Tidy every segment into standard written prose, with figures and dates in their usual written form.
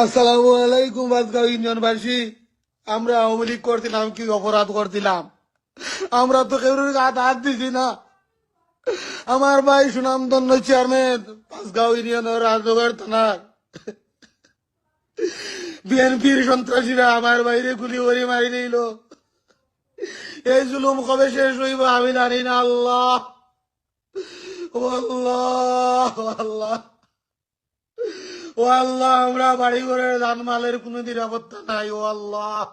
আসসালামু আলাইকুম বাজগাঁও ইউনিয়নবাসী। আমরা আওয়ামী লীগ করছিলাম, কি অপরাধ করছিলাম? আমরা তো কেউ হাত হাত দিছি না। আমার ভাই সুনামধন্য চেয়ারম্যান বাজগাঁও ইউনিয়নের রাজনগর থানার বিএনপির সন্ত্রাসীরা আমার বাইরে গুলি করে মারি নিল। এই জুলুম কবে শেষ হইব আমি জানি না। আল্লাহ, ও আল্লাহ, ও আল্লাহ, ও আল্লাহ, আমরা বাড়ি ঘরের জানমালের কোনো নিরাপত্তা নাই। ও আল্লাহ।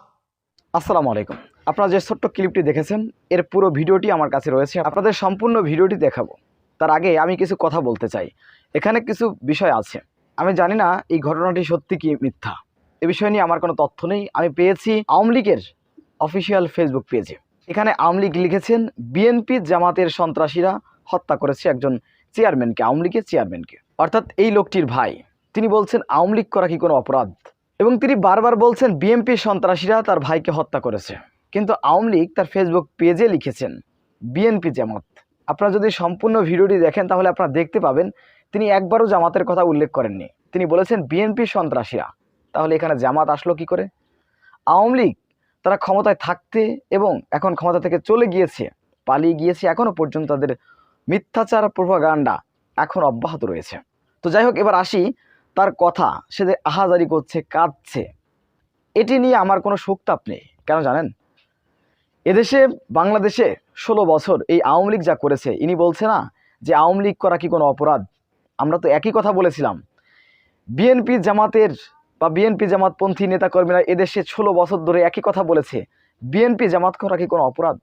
আসসালামু আলাইকুম। আপনারা যে ছোট্ট ক্লিপটি দেখেছেন এর পুরো ভিডিওটি আমার কাছে রয়েছে, আপনাদের সম্পূর্ণ ভিডিওটি দেখাবো। তার আগে আমি কিছু কথা বলতে চাই। এখানে কিছু বিষয় আছে, আমি জানি না এই ঘটনাটি সত্যি কি মিথ্যা। এ বিষয় নিয়ে আমার কোনো তথ্য নেই। আমি পেয়েছি আওয়ামী লীগের অফিসিয়াল ফেসবুক পেজে। এখানে আওয়ামী লীগ লিখেছেন বিএনপি জামাতের সন্ত্রাসীরা হত্যা করেছে একজন চেয়ারম্যানকে, আওয়ামী লীগের চেয়ারম্যানকে। অর্থাৎ এই লোকটির ভাই তিনি বলছেন আওয়ামী লীগ করা কি কোনো অপরাধ, এবং তিনি বারবার বলছেন বিএনপি সন্ত্রাসীরা তার ভাইকে হত্যা করেছে। কিন্তু আওয়ামী লীগ তার ফেসবুক পেজে লিখেছেন বিএনপি জামাত। আপনারা যদি সম্পূর্ণ ভিডিওটি দেখেন তাহলে আপনারা দেখতে পাবেন তিনি একবারও জামাতের কথা উল্লেখ করেননি। তিনি বলেছেন বিএনপি সন্ত্রাসীরা। তাহলে এখানে জামাত আসলো কি করে? আওয়ামী লীগ তারা ক্ষমতায় থাকতে এবং এখন ক্ষমতা থেকে চলে গিয়েছে, পালিয়ে গিয়েছে, এখনও পর্যন্ত তাদের মিথ্যাচার প্রোপাগান্ডা এখন অব্যাহত রয়েছে। তো যাই হোক, এবার আসি তার কথা। সে যে আহাজারি করছে, কাঁদছে, এটি নিয়ে আমার কোনো শোকতাপ নেই। কেন জানেন? এদেশে বাংলাদেশে 16 বছর এই আওয়ামী লীগ যা করেছে, ইনি বলছে না যে আওয়ামী লীগ করা কি কোনো অপরাধ? আমরা তো একই কথা বলেছিলাম। বিএনপি জামাতের বা বিএনপি জামাতপন্থী নেতাকর্মীরা এদেশে 16 বছর ধরে একই কথা বলেছে, বিএনপি জামাত করা কি কোনো অপরাধ?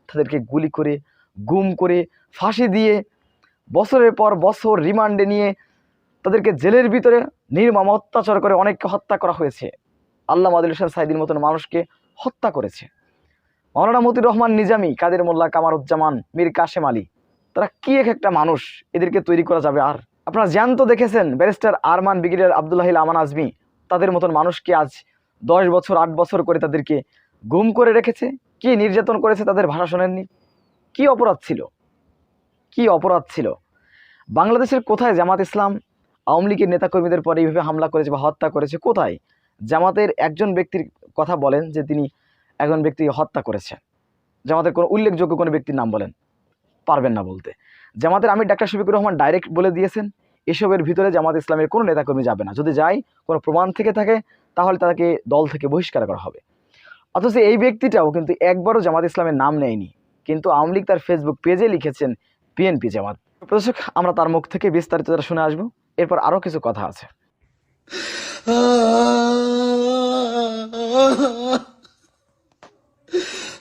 তাদেরকে গুলি করে, গুম করে, ফাঁসি দিয়ে, বছরের পর বছর রিমান্ডে নিয়ে তাদেরকে জেলের ভিতরে নির্মম অত্যাচার করে অনেককে হত্যা করা হয়েছে। আল্লামা আদিল হোসেন সাঈদীর মতন মানুষকে হত্যা করেছে। মাওলানা মতিউর রহমান নিজামী, কাদের মোল্লা, কামারুজ্জামান, মীর কাশেম আলী, তারা কি এক একটা মানুষ! এদেরকে তৈরি করা যাবে আর? আপনারা জ্যান্ত দেখেছেন ব্যারিস্টার আরমান, ব্রিগেডিয়ার আব্দুল্লাহিল আমান আজমি, তাদের মতন মানুষকে আজ 10 বছর 8 বছর করে তাদেরকে গুম করে রেখেছে। কি নির্যাতন করেছে তাদের ভাষা শোনেননি? কি অপরাধ ছিল? কি অপরাধ ছিল? বাংলাদেশের কোথায় জামাত ইসলাম আওয়ামী লীগের নেতাকর্মীদের পরে এইভাবে হামলা করেছে বা হত্যা করেছে? কোথায়? জামাতের একজন ব্যক্তির কথা বলেন যে তিনি একজন ব্যক্তিকে হত্যা করেছে। জামাতের কোনো উল্লেখযোগ্য কোনো ব্যক্তির নাম বলেন, পারবেন না বলতে। জামাতের আমির ডাক্তার শফিকুর রহমান ডাইরেক্ট বলে দিয়েছেন এসবের ভিতরে জামাত ইসলামের কোনো নেতাকর্মী যাবে না। যদি যায়, কোনো প্রমাণ থেকে থাকে, তাহলে তাকে দল থেকে বহিষ্কার করা হবে। অথচ এই ব্যক্তিটাও কিন্তু একবারও জামাত ইসলামের নাম নেয়নি, কিন্তু আওয়ামী লীগ তার ফেসবুক পেজে লিখেছেন বিএনপি জামাত। দর্শক, আমরা তার মুখ থেকে বিস্তারিত শুনে আসবো। এরপর আরও কিছু কথা আছে।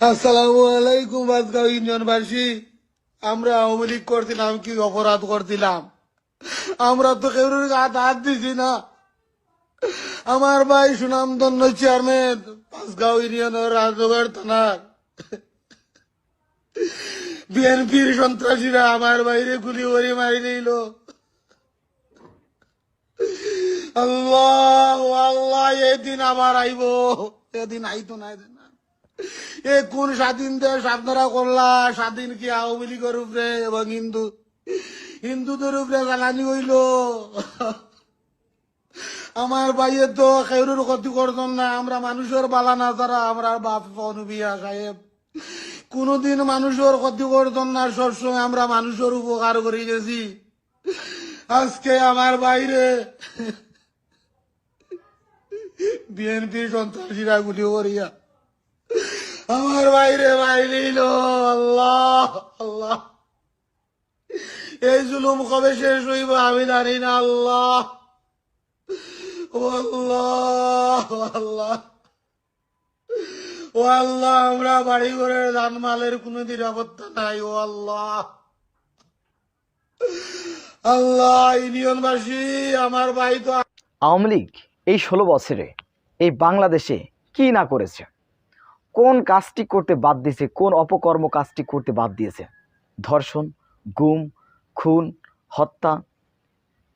আসসালামু আলাইকুম বাজগাঁও ইউনিয়নবাসী। আমরা আওয়ামী লীগ করছিলাম, কি অপরাধ করছিলাম? আমরা তো কেউ হাত হাত দিছি না। আমার ভাই সুনামধন্য চেয়ারম্যান বাজগাঁও ইউনিয়নের রাজনগর থানার বিএনপির সন্ত্রাসীরা আমার বাইরে গুলি করে মারি নিল। আল্লাহ, আল্লাহ, এদিন আবার আইব। এদিন আইতো না, এদিন এ কোন স্বাধীন দেশ আপনারা করলা? স্বাধীন কি আওয়ামী লীগের উপরে এবং হিন্দুদের উপরে জ্বালানি হইল? আমার ভাইয়ে তো খেউরের ক্ষতি করতাম না। আমরা মানুষের বালা না তারা, আমরা বাপ অনুবিয়া সাহেব কোনদিন মানুষের ক্ষতি করতাম না। সবসময় আমরা মানুষের উপকার করে গেছি। আজকে আমার বাইরে বিএনপির সন্ত্রাসীরা গুলি করিয়া আমার বাইরে বাইরিল। আল্লাহ, আল্লাহ, এই জুলুম কবে শেষ হইব আমি জানি না। আল্লাহ, ও আল্লাহ, ও আল্লাহ, ও আল্লাহ, আমরা বাড়ি ঘরের জানমালের কোনো নিরাপত্তা নাই। ও আল্লাহ, আল্লাহ, ইউনিয়নবাসী আমার ভাই তো। আওয়ামী লীগ এই 16 বছরে এই বাংলাদেশে কি না করেছে? কোন কাজটি করতে বাদ দিয়েছে? কোন অপকর্ম কাজটি করতে বাদ দিয়েছে? ধর্ষণ, গুম, খুন, হত্যা,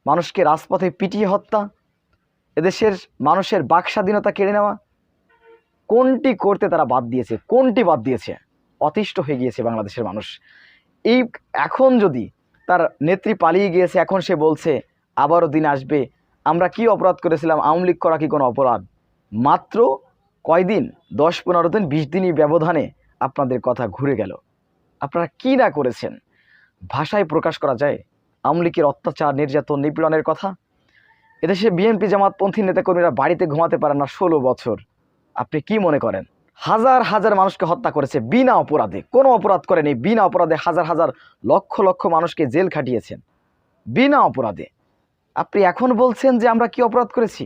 মানুষকে রাজপথে পিটিয়ে হত্যা, এদেশের মানুষের বাক স্বাধীনতা কেড়ে নেওয়া, কোনটি করতে তারা বাদ দিয়েছে? কোনটি বাদ দিয়েছে? অতিষ্ঠ হয়ে গিয়েছে বাংলাদেশের মানুষ। এই এখন যদি তার নেত্রী পালিয়ে গিয়েছে, এখন সে বলছে আবারও দিন আসবে, আমরা কি অপরাধ করেছিলাম? আওয়ামী লীগ করা কি কোনো অপরাধ? মাত্র কয়দিন, 10-15 দিন, 20 দিনই ব্যবধানে আপনাদের কথা ঘুরে গেল। আপনারা কি না করেছেন ভাষায় প্রকাশ করা যায়? আওয়ামী লীগের অত্যাচার, নির্যাতন, নিপীড়নের কথা। এদেশে বিএনপি জামাতপন্থী নেতাকর্মীরা বাড়িতে ঘুমাতে পারেন না 16 বছর। আপনি কি মনে করেন? হাজার হাজার মানুষকে হত্যা করেছে বিনা অপরাধে, কোনো অপরাধ করেনি, বিনা অপরাধে হাজার হাজার লক্ষ লক্ষ মানুষকে জেল খাটিয়েছেন বিনা অপরাধে। আপনি এখন বলছেন যে আমরা কি অপরাধ করেছি?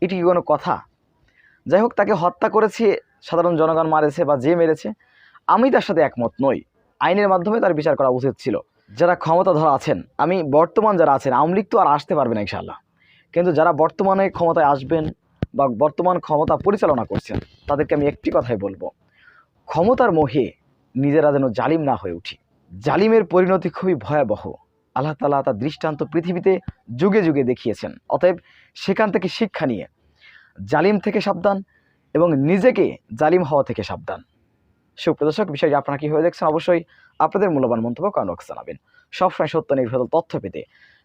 এটি কি কোনো কথা? যাই হোক, তাকে হত্যা করেছে সাধারণ জনগণ মারেছে বা যে মেরেছে, আমি তার সাথে একমত নই। আইনের মাধ্যমে তার বিচার করা উচিত ছিল। যারা ক্ষমতাধর আছেন, আমি বর্তমান যারা আছেন, আওয়ামী লীগ তো আর আসতে পারবে না ইনশাআল্লাহ, কিন্তু যারা বর্তমানে ক্ষমতায় আসবেন বা বর্তমান ক্ষমতা পরিচালনা করছেন, তাদেরকে আমি একটি কথাই বলবো, ক্ষমতার মোহে নিজেরা যেন জালিম না হয়ে উঠি। জালিমের পরিণতি খুবই ভয়াবহ। আল্লাহ তাআলা তার দৃষ্টান্ত পৃথিবীতে যুগে যুগে দেখিয়েছেন। অতএব সেখান থেকে শিক্ষা নিয়ে জালিম থেকে সাবধান এবং নিজেকে জালিম হওয়া থেকে সাবধান। সুপ্রদর্শক, বিষয়টি আপনারা কীভাবে দেখছেন অবশ্যই আপনাদের মূল্যবান মন্তব্য কমেন্ট বক্সে জানাবেন। সবসময় সত্য নির্ভর তথ্য পেতে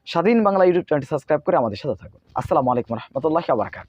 স্বাধীন বাংলা ইউটিউব চ্যানেলটি সাবস্ক্রাইব করে আমাদের সাথে থাকুন। আসসালামু আলাইকুম রহমতুল্লাহি ওয়া বারাকাতুহু।